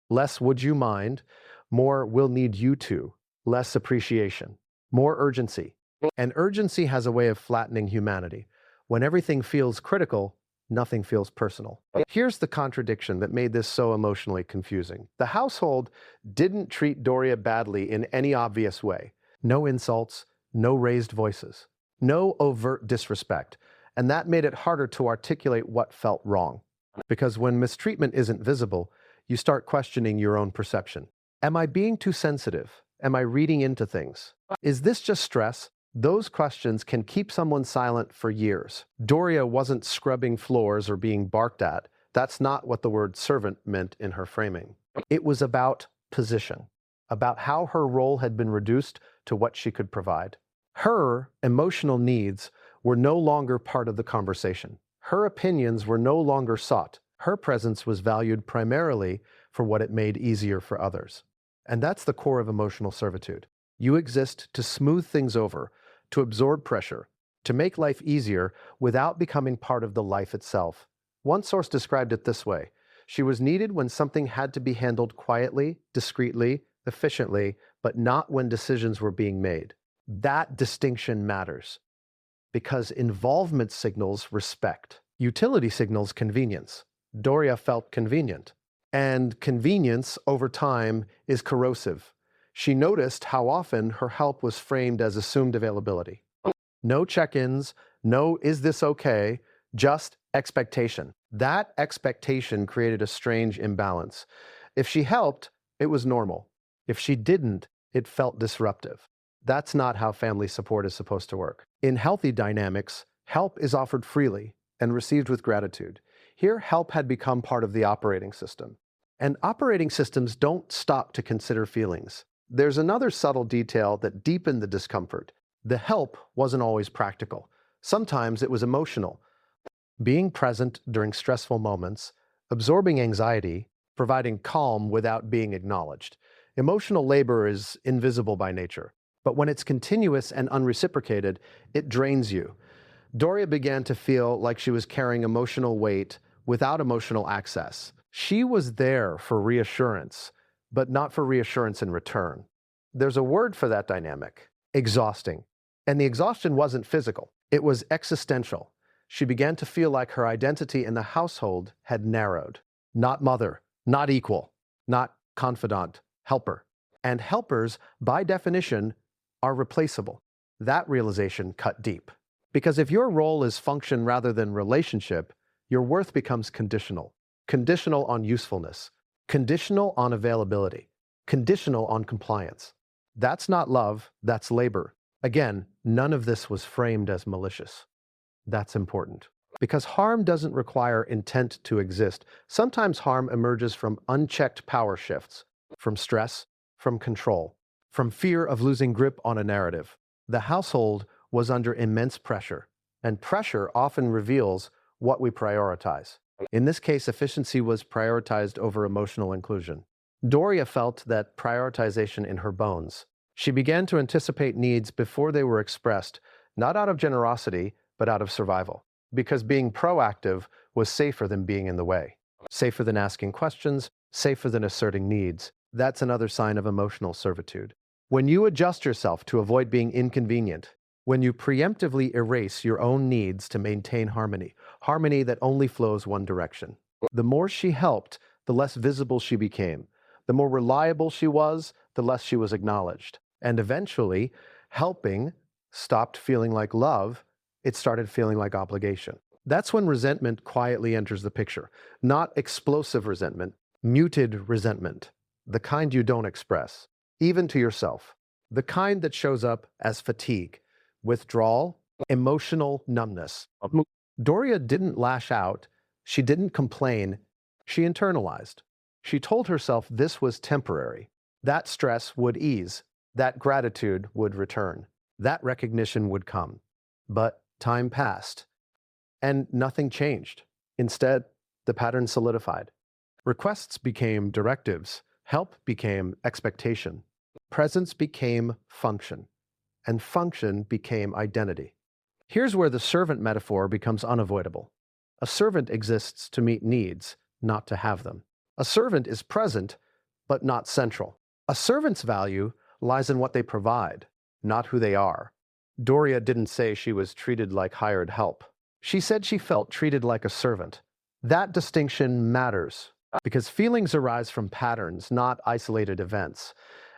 Less would you mind, more will need you to, less appreciation, more urgency. And urgency has a way of flattening humanity. When everything feels critical, nothing feels personal. Here's the contradiction that made this so emotionally confusing. The household didn't treat Doria badly in any obvious way. No insults, no raised voices, no overt disrespect. And that made it harder to articulate what felt wrong. Because when mistreatment isn't visible, you start questioning your own perception. Am I being too sensitive? Am I reading into things? Is this just stress? Those questions can keep someone silent for years. Doria wasn't scrubbing floors or being barked at. That's not what the word servant meant in her framing. It was about position, about how her role had been reduced to what she could provide. Her emotional needs were no longer part of the conversation. Her opinions were no longer sought. Her presence was valued primarily for what it made easier for others. And that's the core of emotional servitude. You exist to smooth things over, to absorb pressure, to make life easier without becoming part of the life itself. One source described it this way: she was needed when something had to be handled quietly, discreetly, efficiently, but not when decisions were being made. That distinction matters, because involvement signals respect. Utility signals convenience. Doria felt convenient. And convenience over time is corrosive. She noticed how often her help was framed as assumed availability. No check-ins, no "is this okay?" Just expectation. That expectation created a strange imbalance. If she helped, it was normal. If she didn't, it felt disruptive. That's not how family support is supposed to work. In healthy dynamics, help is offered freely and received with gratitude. Here, help had become part of the operating system. And operating systems don't stop to consider feelings. There's another subtle detail that deepened the discomfort. The help wasn't always practical. Sometimes it was emotional. Being present during stressful moments, absorbing anxiety, providing calm without being acknowledged. Emotional labor is invisible by nature, but when it's continuous and unreciprocated, it drains you. Doria began to feel like she was carrying emotional weight without emotional access. She was there for reassurance, but not for reassurance in return. There's a word for that dynamic: exhausting. And the exhaustion wasn't physical, it was existential. She began to feel like her identity in the household had narrowed. Not mother, not equal, not confidant, helper. And helpers, by definition, are replaceable. That realization cut deep. Because if your role is function rather than relationship, your worth becomes conditional. Conditional on usefulness, conditional on availability, conditional on compliance. That's not love, that's labor. Again, none of this was framed as malicious. That's important. Because harm doesn't require intent to exist. Sometimes harm emerges from unchecked power shifts, from stress, from control, from fear of losing grip on a narrative. The household was under immense pressure, and pressure often reveals what we prioritize. In this case, efficiency was prioritized over emotional inclusion. Doria felt that prioritization in her bones. She began to anticipate needs before they were expressed, not out of generosity, but out of survival. Because being proactive was safer than being in the way. Safer than asking questions, safer than asserting needs. That's another sign of emotional servitude. When you adjust yourself to avoid being inconvenient, when you preemptively erase your own needs to maintain harmony, harmony that only flows one direction. The more she helped, the less visible she became. The more reliable she was, the less she was acknowledged. And eventually, helping stopped feeling like love, it started feeling like obligation. That's when resentment quietly enters the picture. Not explosive resentment, muted resentment. The kind you don't express, even to yourself. The kind that shows up as fatigue, withdrawal, emotional numbness. Doria didn't lash out, she didn't complain, she internalized. She told herself this was temporary. That stress would ease, that gratitude would return, that recognition would come. But time passed, and nothing changed. Instead, the pattern solidified. Requests became directives, help became expectation, presence became function, and function became identity. Here's where the servant metaphor becomes unavoidable. A servant exists to meet needs, not to have them. A servant is present, but not central. A servant's value lies in what they provide, not who they are. Doria didn't say she was treated like hired help. She said she felt treated like a servant. That distinction matters, because feelings arise from patterns, not isolated events.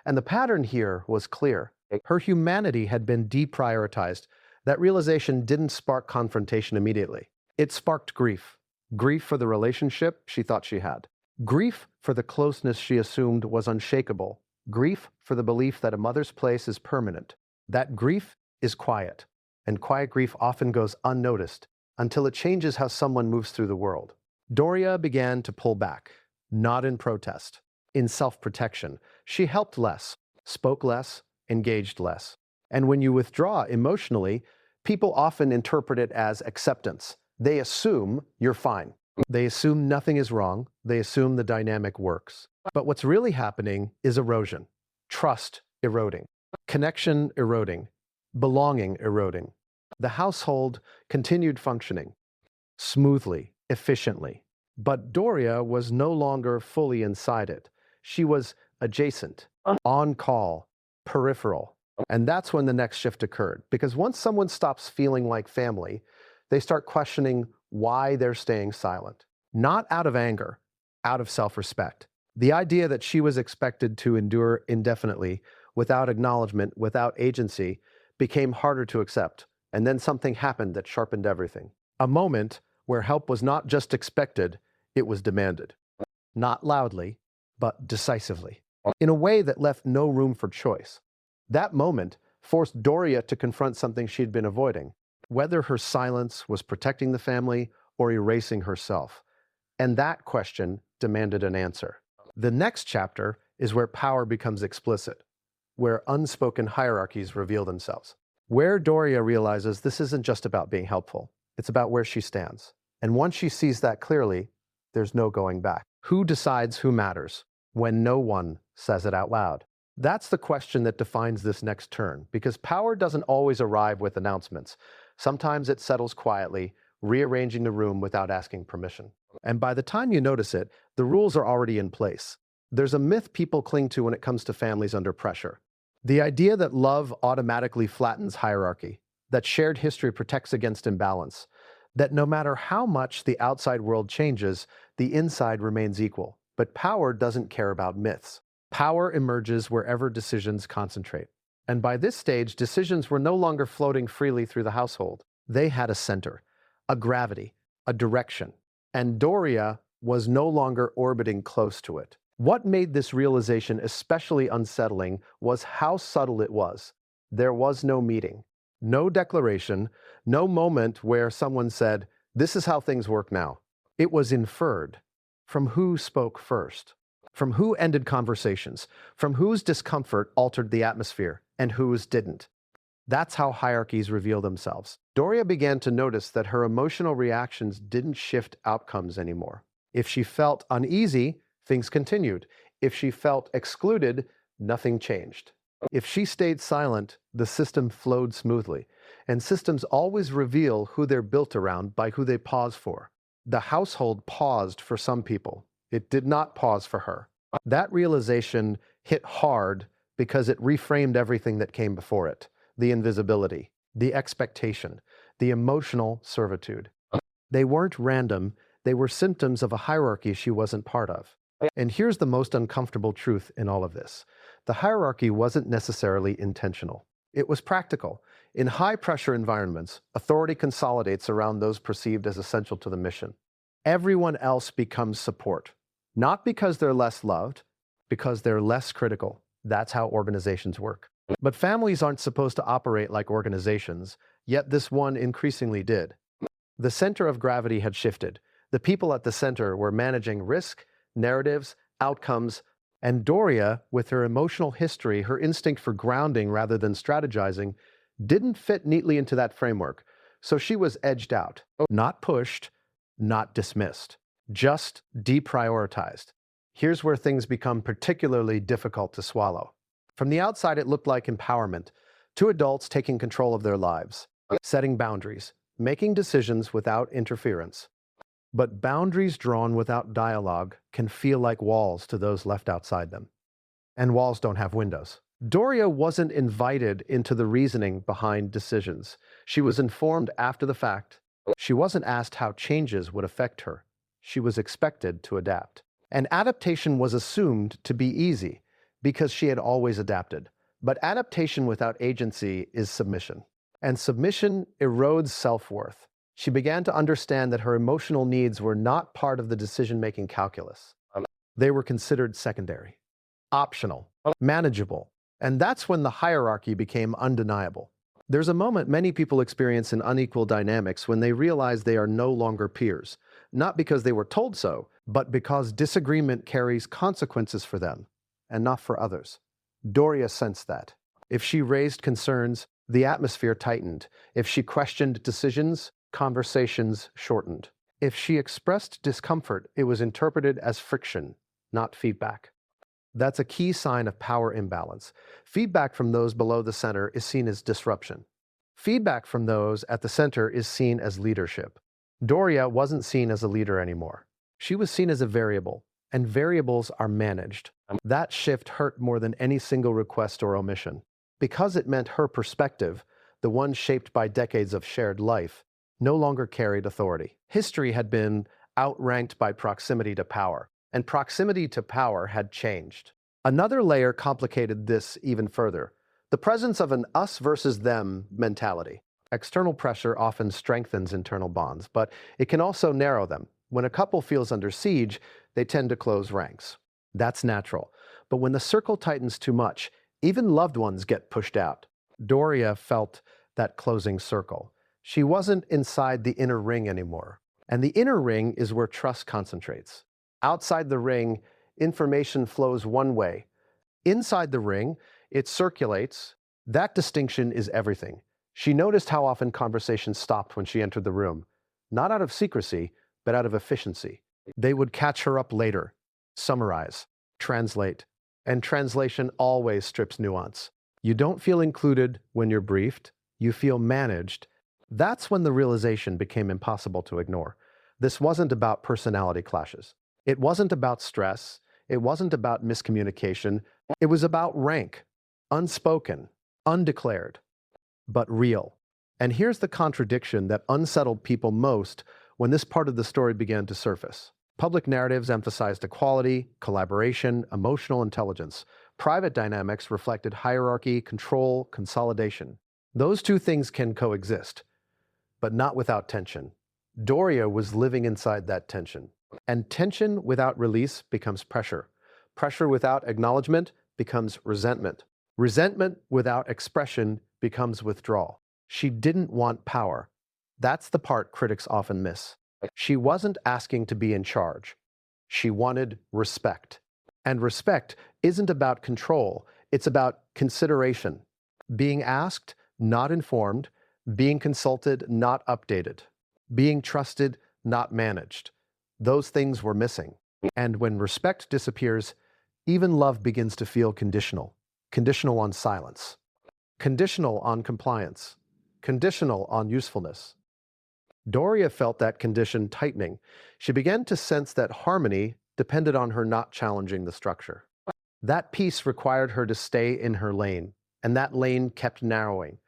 And the pattern here was clear. Her humanity had been deprioritized. That realization didn't spark confrontation immediately. It sparked grief. Grief for the relationship she thought she had. Grief for the closeness she assumed was unshakable. Grief for the belief that a mother's place is permanent. That grief is quiet, and quiet grief often goes unnoticed until it changes how someone moves through the world. Doria began to pull back, not in protest, in self-protection. She helped less, spoke less, engaged less. And when you withdraw emotionally, people often interpret it as acceptance. They assume you're fine. They assume nothing is wrong. They assume the dynamic works. But what's really happening is erosion, trust eroding, connection eroding, belonging eroding. The household continued functioning smoothly, efficiently. But Doria was no longer fully inside it. She was adjacent, on call, peripheral. And that's when the next shift occurred. Because once someone stops feeling like family, they start questioning why they're staying silent. Not out of anger, out of self-respect. The idea that she was expected to endure indefinitely, without acknowledgement, without agency, became harder to accept. And then something happened that sharpened everything. A moment where help was not just expected, it was demanded. Not loudly, but decisively, in a way that left no room for choice. That moment forced Doria to confront something she'd been avoiding, whether her silence was protecting the family or erasing herself. And that question demanded an answer. The next chapter is where power becomes explicit, where unspoken hierarchies reveal themselves, where Doria realizes this isn't just about being helpful, it's about where she stands. And once she sees that clearly, there's no going back. Who decides who matters when no one says it out loud? That's the question that defines this next turn, because power doesn't always arrive with announcements. Sometimes it settles quietly, rearranging the room without asking permission. And by the time you notice it, the rules are already in place. There's a myth people cling to when it comes to families under pressure. The idea that love automatically flattens hierarchy, that shared history protects against imbalance, that no matter how much the outside world changes, the inside remains equal. But power doesn't care about myths. Power emerges wherever decisions concentrate. And by this stage, decisions were no longer floating freely through the household. They had a center, a gravity, a direction. And Doria was no longer orbiting close to it. What made this realization especially unsettling was how subtle it was. There was no meeting, no declaration, no moment where someone said, "This is how things work now." It was inferred from who spoke first, from who ended conversations, from whose discomfort altered the atmosphere, and whose didn't. That's how hierarchies reveal themselves. Doria began to notice that her emotional reactions didn't shift outcomes anymore. If she felt uneasy, things continued. If she felt excluded, nothing changed. If she stayed silent, the system flowed smoothly. And systems always reveal who they're built around by who they pause for. The household paused for some people. It did not pause for her. That realization hit hard because it reframed everything that came before it. The invisibility, the expectation, the emotional servitude. They weren't random, they were symptoms of a hierarchy she wasn't part of. And here's the most uncomfortable truth in all of this. The hierarchy wasn't necessarily intentional. It was practical. In high-pressure environments, authority consolidates around those perceived as essential to the mission. Everyone else becomes support. Not because they're less loved, because they're less critical. That's how organizations work. But families aren't supposed to operate like organizations, yet this one increasingly did. The center of gravity had shifted. The people at the center were managing risk, narratives, outcomes, and Doria, with her emotional history, her instinct for grounding rather than strategizing, didn't fit neatly into that framework. So she was edged out, not pushed, not dismissed, just deprioritized. Here's where things become particularly difficult to swallow. From the outside, it looked like empowerment. Two adults taking control of their lives, setting boundaries, making decisions without interference. But boundaries drawn without dialogue can feel like walls to those left outside them. And walls don't have windows. Doria wasn't invited into the reasoning behind decisions. She was informed after the fact. She wasn't asked how changes would affect her. She was expected to adapt. And adaptation was assumed to be easy because she had always adapted. But adaptation without agency is submission. And submission erodes self-worth. She began to understand that her emotional needs were not part of the decision-making calculus. They were considered secondary, optional, manageable. And that's when the hierarchy became undeniable. There's a moment many people experience in unequal dynamics when they realize they are no longer peers, not because they were told so, but because disagreement carries consequences for them and not for others. Doria sensed that. If she raised concerns, the atmosphere tightened. If she questioned decisions, conversations shortened. If she expressed discomfort, it was interpreted as friction, not feedback. That's a key sign of power imbalance. Feedback from those below the center is seen as disruption. Feedback from those at the center is seen as leadership. Doria wasn't seen as a leader anymore. She was seen as a variable, and variables are managed. That shift hurt more than any single request or omission. Because it meant her perspective, the one shaped by decades of shared life, no longer carried authority. History had been outranked by proximity to power. and proximity to power had changed. Another layer complicated this even further: the presence of an us versus them mentality. External pressure often strengthens internal bonds, but it can also narrow them. When a couple feels under siege, they tend to close ranks. That's natural. But when the circle tightens too much, even loved ones get pushed out. Doria felt that closing circle. She wasn't inside the inner ring anymore. And the inner ring is where trust concentrates. Outside the ring, information flows one way. Inside the ring, it circulates. That distinction is everything. She noticed how often conversations stopped when she entered the room, not out of secrecy, but out of efficiency. They would catch her up later, summarize, translate, and translation always strips nuance. You don't feel included when you're briefed, you feel managed. That's when the realization became impossible to ignore. This wasn't about personality clashes. It wasn't about stress. It wasn't about miscommunication. It was about rank, unspoken, undeclared, but real. And here's the contradiction that unsettled people most when this part of the story began to surface. Public narratives emphasized equality, collaboration, emotional intelligence. Private dynamics reflected hierarchy, control, consolidation. Those two things can coexist, but not without tension. Doria was living inside that tension. And tension without release becomes pressure. Pressure without acknowledgement becomes resentment. Resentment without expression becomes withdrawal. She didn't want power. That's the part critics often miss. She wasn't asking to be in charge. She wanted respect. And respect isn't about control. It's about consideration. Being asked, not informed. Being consulted, not updated. Being trusted, not managed. Those things were missing. And when respect disappears, even love begins to feel conditional. Conditional on silence. Conditional on compliance. Conditional on usefulness. Doria felt that condition tightening. She began to sense that harmony depended on her not challenging the structure. That peace required her to stay in her lane, and that lane kept narrowing.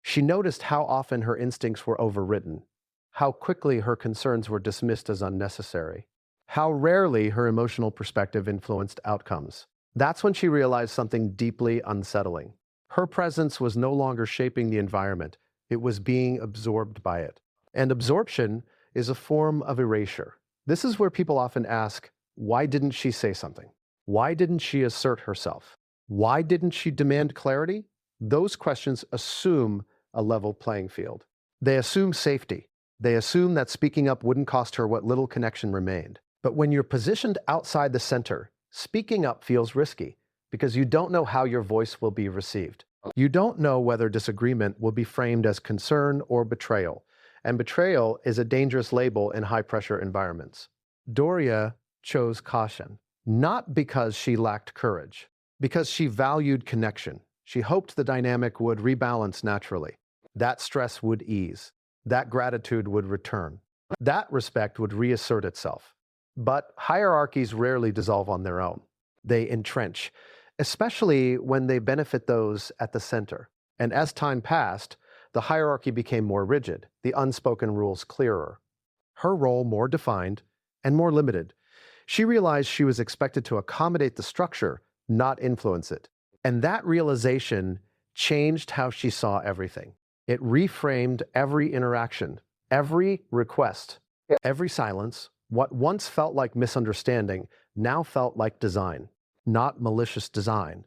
She noticed how often her instincts were overridden, how quickly her concerns were dismissed as unnecessary, how rarely her emotional perspective influenced outcomes. That's when she realized something deeply unsettling. Her presence was no longer shaping the environment, it was being absorbed by it. And absorption is a form of erasure. This is where people often ask, why didn't she say something? Why didn't she assert herself? Why didn't she demand clarity? Those questions assume a level playing field. They assume safety. They assume that speaking up wouldn't cost her what little connection remained. But when you're positioned outside the center, speaking up feels risky because you don't know how your voice will be received. You don't know whether disagreement will be framed as concern or betrayal. And betrayal is a dangerous label in high-pressure environments. Doria chose caution, not because she lacked courage, because she valued connection. She hoped the dynamic would rebalance naturally. That stress would ease. That gratitude would return. That respect would reassert itself. But hierarchies rarely dissolve on their own. They entrench, especially when they benefit those at the center. And as time passed, the hierarchy became more rigid, the unspoken rules clearer, her role more defined and more limited. She realized she was expected to accommodate the structure, not influence it. And that realization changed how she saw everything. It reframed every interaction, every request, every silence. What once felt like misunderstanding now felt like design. Not malicious design,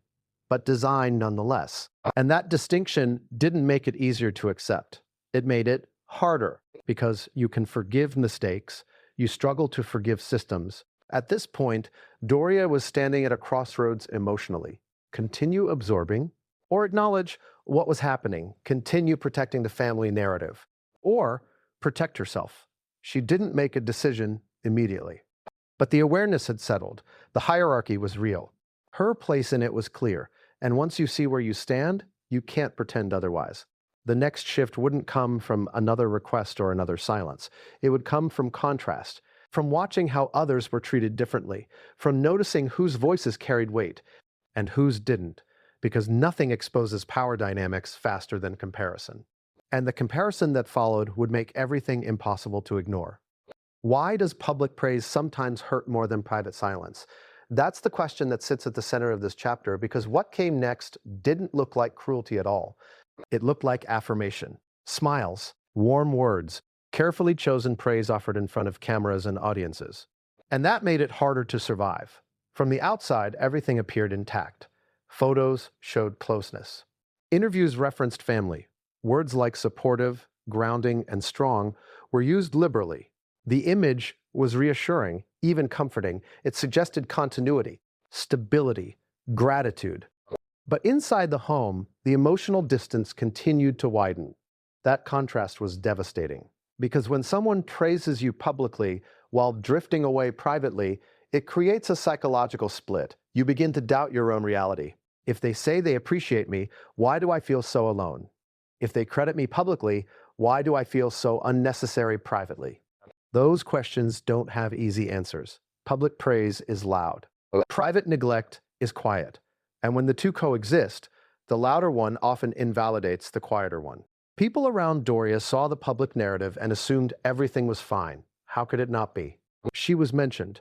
but design nonetheless. And that distinction didn't make it easier to accept. It made it harder because you can forgive mistakes, you struggle to forgive systems. At this point, Doria was standing at a crossroads emotionally. Continue absorbing, or acknowledge what was happening, continue protecting the family narrative, or protect herself. She didn't make a decision immediately. But the awareness had settled. The hierarchy was real. Her place in it was clear. And once you see where you stand, you can't pretend otherwise. The next shift wouldn't come from another request or another silence. It would come from contrast, from watching how others were treated differently, from noticing whose voices carried weight and whose didn't, because nothing exposes power dynamics faster than comparison. And the comparison that followed would make everything impossible to ignore. Why does public praise sometimes hurt more than private silence? That's the question that sits at the center of this chapter because what came next didn't look like cruelty at all. It looked like affirmation, smiles, warm words, carefully chosen praise offered in front of cameras and audiences. And that made it harder to survive. From the outside, everything appeared intact. Photos showed closeness. Interviews referenced family. Words like supportive, grounding, and strong were used liberally. The image was reassuring, even comforting. It suggested continuity, stability, gratitude. But inside the home, the emotional distance continued to widen. That contrast was devastating. Because when someone praises you publicly while drifting away privately, it creates a psychological split. You begin to doubt your own reality. If they say they appreciate me, why do I feel so alone? If they credit me publicly, why do I feel so unnecessary privately? Those questions don't have easy answers. Public praise is loud. Private neglect is quiet. And when the two coexist, the louder one often invalidates the quieter one. People around Doria saw the public narrative and assumed everything was fine. How could it not be? She was mentioned,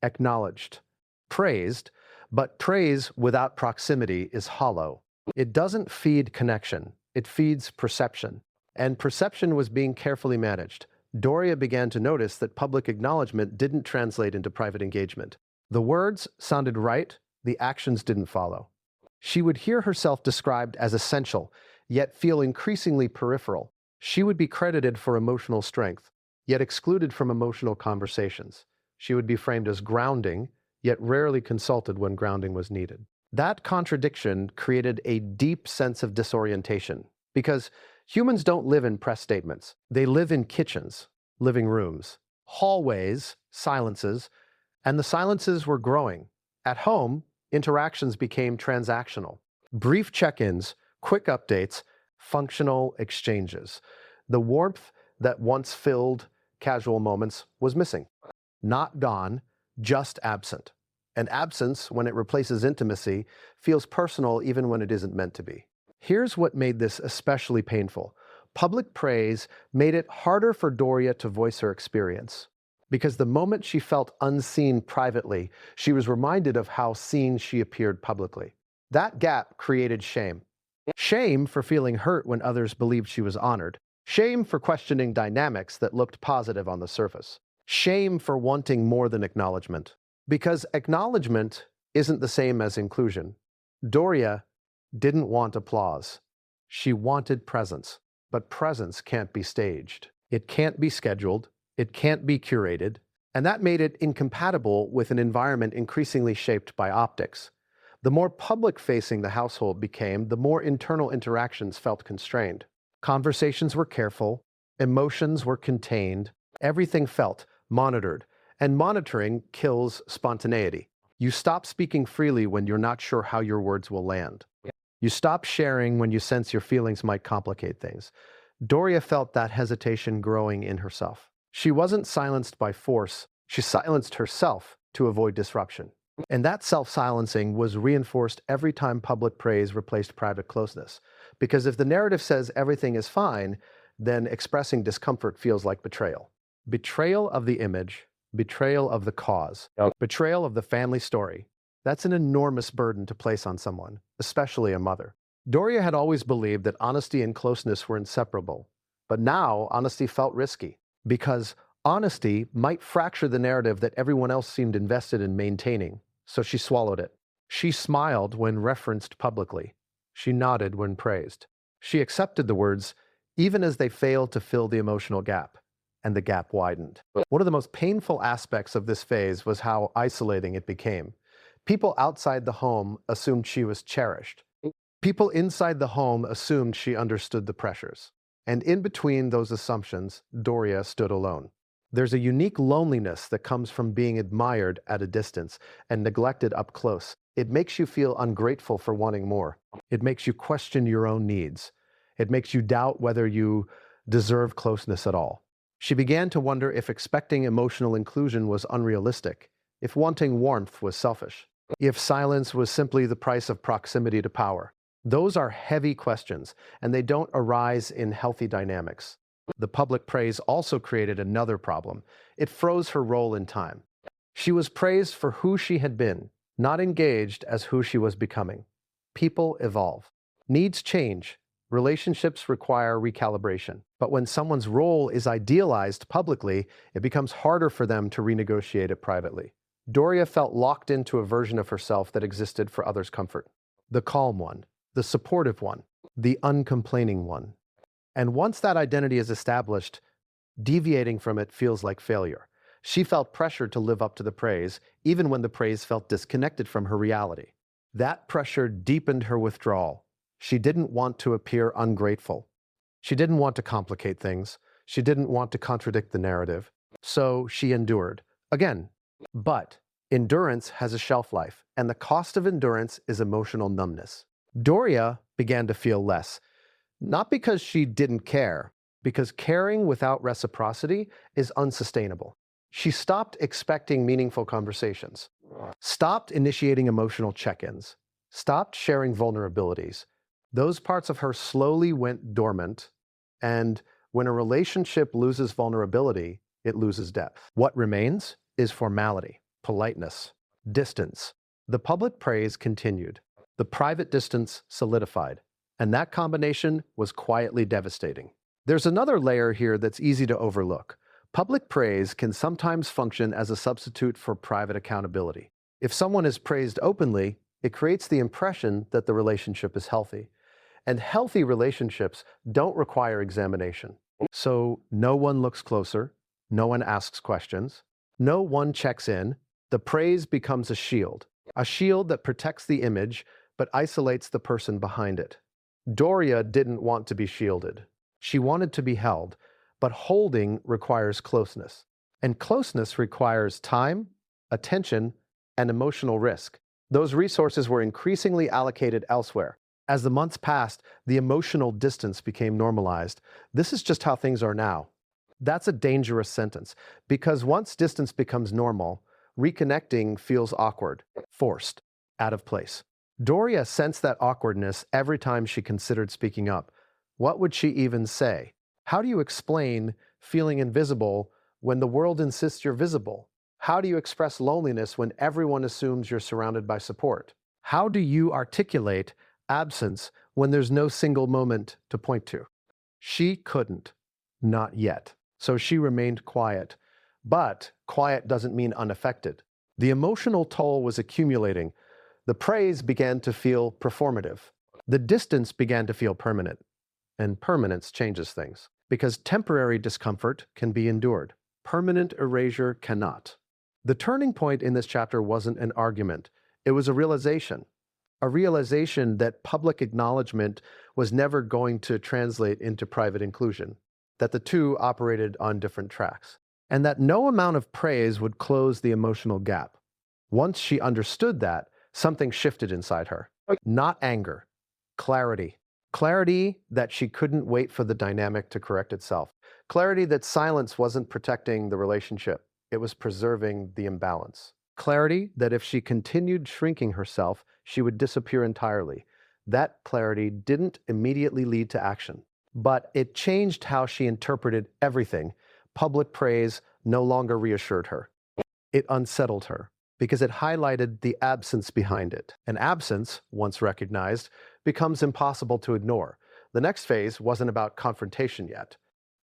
acknowledged, praised, but praise without proximity is hollow. It doesn't feed connection, it feeds perception. And perception was being carefully managed. Doria began to notice that public acknowledgement didn't translate into private engagement. The words sounded right, the actions didn't follow. She would hear herself described as essential, yet feel increasingly peripheral. She would be credited for emotional strength, yet excluded from emotional conversations. She would be framed as grounding, yet rarely consulted when grounding was needed. That contradiction created a deep sense of disorientation, because humans don't live in press statements. They live in kitchens, living rooms, hallways, silences, and the silences were growing. At home, interactions became transactional. Brief check-ins, quick updates, functional exchanges. The warmth that once filled casual moments was missing. Not gone, just absent. And absence, when it replaces intimacy, feels personal even when it isn't meant to be. Here's what made this especially painful. Public praise made it harder for Doria to voice her experience. Because the moment she felt unseen privately, she was reminded of how seen she appeared publicly. That gap created shame. Shame for feeling hurt when others believed she was honored. Shame for questioning dynamics that looked positive on the surface. Shame for wanting more than acknowledgement. Because acknowledgement isn't the same as inclusion. Doria didn't want applause. She wanted presence. But presence can't be staged. It can't be scheduled. It can't be curated. And that made it incompatible with an environment increasingly shaped by optics. The more public-facing the household became, the more internal interactions felt constrained. Conversations were careful, emotions were contained, everything felt monitored, and monitoring kills spontaneity. You stop speaking freely when you're not sure how your words will land. You stop sharing when you sense your feelings might complicate things. Doria felt that hesitation growing in herself. She wasn't silenced by force, she silenced herself to avoid disruption. And that self-silencing was reinforced every time public praise replaced private closeness. Because if the narrative says everything is fine, then expressing discomfort feels like betrayal. Betrayal of the image, betrayal of the cause, betrayal of the family story. That's an enormous burden to place on someone, especially a mother. Doria had always believed that honesty and closeness were inseparable. But now, honesty felt risky, because honesty might fracture the narrative that everyone else seemed invested in maintaining, so she swallowed it. She smiled when referenced publicly. She nodded when praised. She accepted the words, even as they failed to fill the emotional gap, and the gap widened. One of the most painful aspects of this phase was how isolating it became. People outside the home assumed she was cherished. People inside the home assumed she understood the pressures. And in between those assumptions, Doria stood alone. There's a unique loneliness that comes from being admired at a distance and neglected up close. It makes you feel ungrateful for wanting more. It makes you question your own needs. It makes you doubt whether you deserve closeness at all. She began to wonder if expecting emotional inclusion was unrealistic, if wanting warmth was selfish, if silence was simply the price of proximity to power. Those are heavy questions, and they don't arise in healthy dynamics. The public praise also created another problem. It froze her role in time. She was praised for who she had been, not engaged as who she was becoming. People evolve. Needs change. Relationships require recalibration. But when someone's role is idealized publicly, it becomes harder for them to renegotiate it privately. Doria felt locked into a version of herself that existed for others' comfort. The calm one, the supportive one, the uncomplaining one. And once that identity is established, deviating from it feels like failure. She felt pressured to live up to the praise, even when the praise felt disconnected from her reality. That pressure deepened her withdrawal. She didn't want to appear ungrateful. She didn't want to complicate things. She didn't want to contradict the narrative. So she endured. Again, but endurance has a shelf life, and the cost of endurance is emotional numbness. Doria began to feel less, not because she didn't care, because caring without reciprocity is unsustainable. She stopped expecting meaningful conversations, stopped initiating emotional check-ins, stopped sharing vulnerabilities. Those parts of her slowly went dormant, and when a relationship loses vulnerability, it loses depth. What remains is formality, politeness, distance. The public praise continued. The private distance solidified, and that combination was quietly devastating. There's another layer here that's easy to overlook. Public praise can sometimes function as a substitute for private accountability. If someone is praised openly, it creates the impression that the relationship is healthy. And healthy relationships don't require examination. So no one looks closer, no one asks questions, no one checks in. The praise becomes a shield that protects the image but isolates the person behind it. Doria didn't want to be shielded. She wanted to be held, but holding requires closeness. And closeness requires time, attention, and emotional risk. Those resources were increasingly allocated elsewhere. As the months passed, the emotional distance became normalized. This is just how things are now. That's a dangerous sentence, because once distance becomes normal, reconnecting feels awkward, forced, out of place. Doria sensed that awkwardness every time she considered speaking up. What would she even say? How do you explain feeling invisible when the world insists you're visible? How do you express loneliness when everyone assumes you're surrounded by support? How do you articulate absence when there's no single moment to point to? She couldn't, not yet. So she remained quiet. But quiet doesn't mean unaffected. The emotional toll was accumulating. The praise began to feel performative. The distance began to feel permanent. And permanence changes things, because temporary discomfort can be endured. Permanent erasure cannot. The turning point in this chapter wasn't an argument. It was a realization that public acknowledgement was never going to translate into private inclusion, that the two operated on different tracks, and that no amount of praise would close the emotional gap. Once she understood that, something shifted inside her. Not anger, clarity. Clarity that she couldn't wait for the dynamic to correct itself. Clarity that silence wasn't protecting the relationship, it was preserving the imbalance. Clarity that if she continued shrinking herself, she would disappear entirely. That clarity didn't immediately lead to action, but it changed how she interpreted everything. Public praise no longer reassured her. It unsettled her, because it highlighted the absence behind it. An absence, once recognized, becomes impossible to ignore. The next phase wasn't about confrontation yet.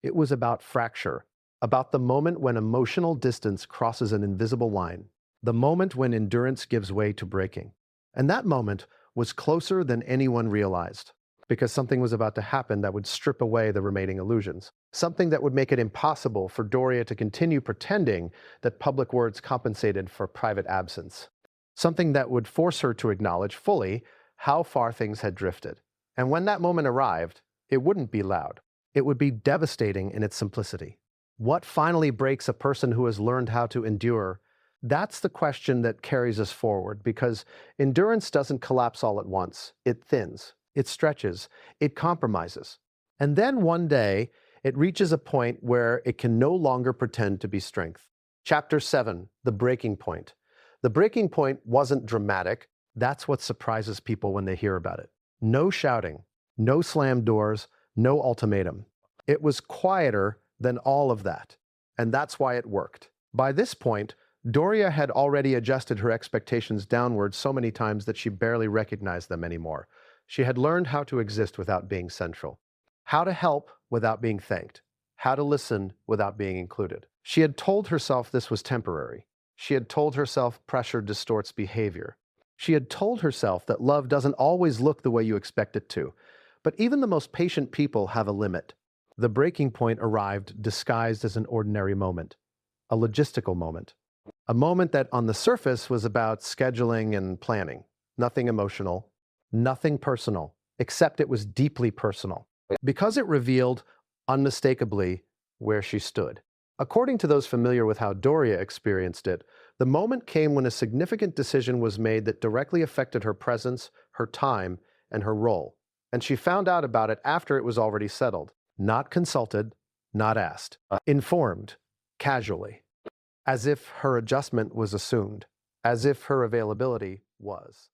It was about fracture, about the moment when emotional distance crosses an invisible line, the moment when endurance gives way to breaking. And that moment was closer than anyone realized, because something was about to happen that would strip away the remaining illusions, something that would make it impossible for Doria to continue pretending that public words compensated for private absence, something that would force her to acknowledge fully how far things had drifted. And when that moment arrived, it wouldn't be loud. It would be devastating in its simplicity. What finally breaks a person who has learned how to endure? That's the question that carries us forward, because endurance doesn't collapse all at once. It thins, it stretches, it compromises. And then one day, it reaches a point where it can no longer pretend to be strength. Chapter 7, The Breaking Point. The breaking point wasn't dramatic. That's what surprises people when they hear about it. No shouting, no slammed doors, no ultimatum. It was quieter than all of that, and that's why it worked. By this point, Doria had already adjusted her expectations downward so many times that she barely recognized them anymore. She had learned how to exist without being central, how to help without being thanked, how to listen without being included. She had told herself this was temporary. She had told herself pressure distorts behavior. She had told herself that love doesn't always look the way you expect it to. But even the most patient people have a limit. The breaking point arrived disguised as an ordinary moment, a logistical moment. A moment that on the surface was about scheduling and planning. Nothing emotional, nothing personal, except it was deeply personal. Because it revealed, unmistakably, where she stood. According to those familiar with how Doria experienced it, the moment came when a significant decision was made that directly affected her presence, her time, and her role. And she found out about it after it was already settled. Not consulted, not asked. Informed, casually. As if her adjustment was assumed. As if her availability was.